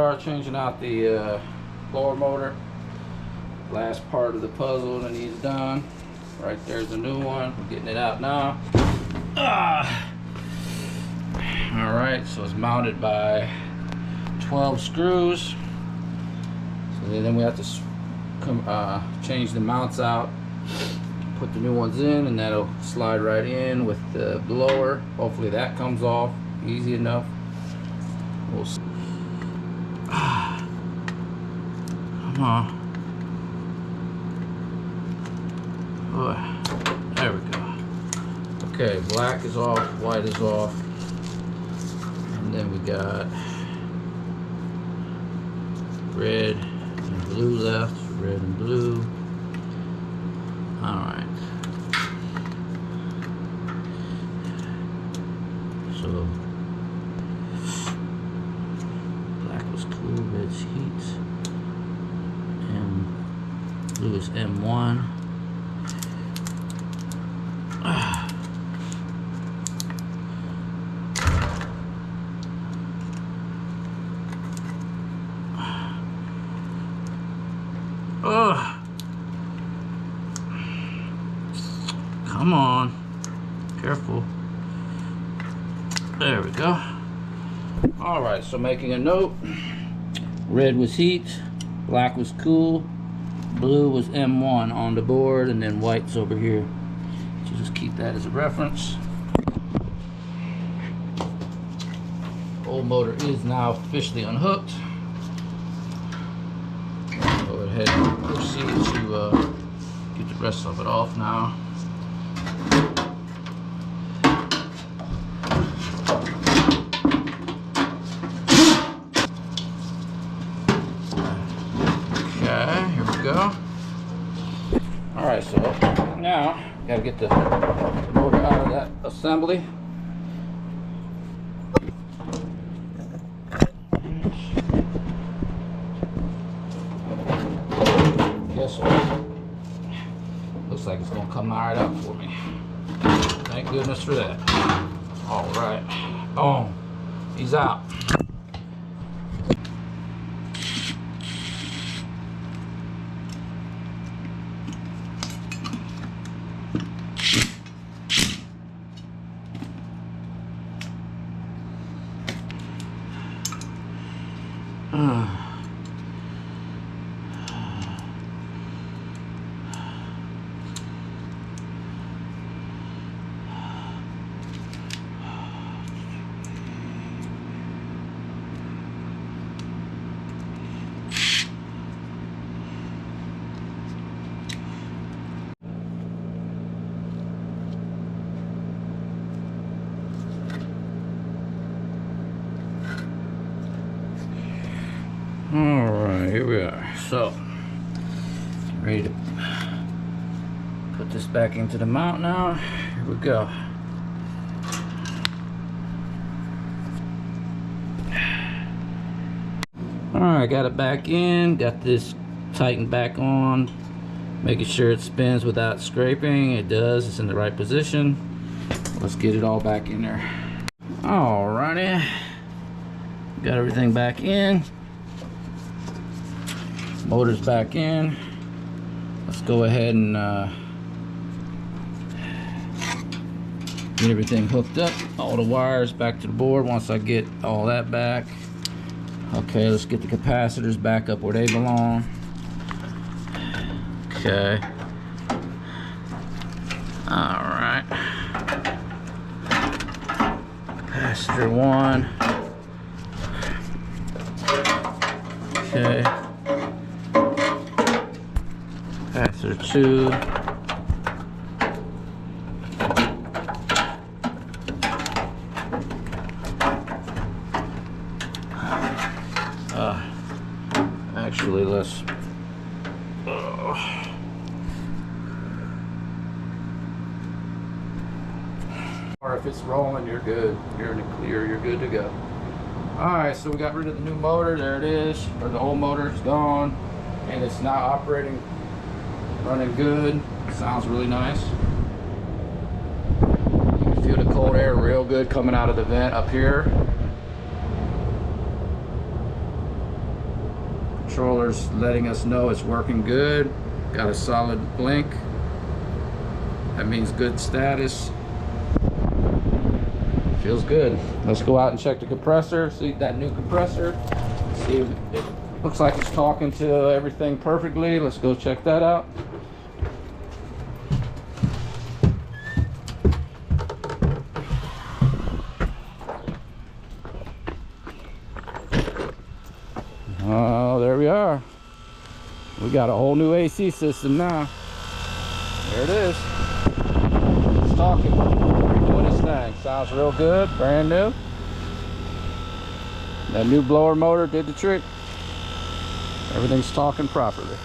are changing out the blower motor. Last part of the puzzle that needs done. Right there's a new one. I'm getting it out now. Alright, so it's mounted by 12 screws. So then we have to change the mounts out, put the new ones in, and that'll slide right in with the blower. Hopefully that comes off easy enough. We'll see. Come on. There we go. Okay, black is off, white is off. And then we got red and blue left, red and blue. Alright. So black was cool, red's heat, and blue is M1. Come on, careful. There we go. All right, so making a note: red was heat, black was cool, blue was M1 on the board, and then white's over here. So just keep that as a reference. Old motor is now officially unhooked. Go ahead and proceed to get the rest of it off now. Okay, here we go. Alright, so now gotta get the motor out of that assembly. Guess what? Looks like it's gonna come right up for me. Thank goodness for that. Alright. Boom. He's out. Alright, here we are. So, ready to put this back into the mount now. Here we go. Alright, got it back in. Got this tightened back on. Making sure it spins without scraping. It does. It's in the right position. Let's get it all back in there. Alrighty. Got everything back in. Motor's back in. Let's go ahead and get everything hooked up. All the wires back to the board once I get all that back. Okay, let's get the capacitors back up where they belong. Okay. Alright. Capacitor 1. Okay. Capacitor 2. Actually, let's. Or if it's rolling, you're good. You're in the clear. You're good to go. All right, so we got rid of the new motor. There it is. Or the old motor is gone, and it's now operating, running good. Sounds really nice. You can feel the cold air real good coming out of the vent up here. controller's letting us know it's working good. Got a solid blink. That means good status. Feels good. Let's go out and check the compressor. See that new compressor. See if it looks like it's talking to everything perfectly. Let's go check that out. Oh, there we are. We got a whole new AC system now. There it is. It's talking. Doing its thing. Sounds real good. Brand new. That new blower motor did the trick. Everything's talking properly.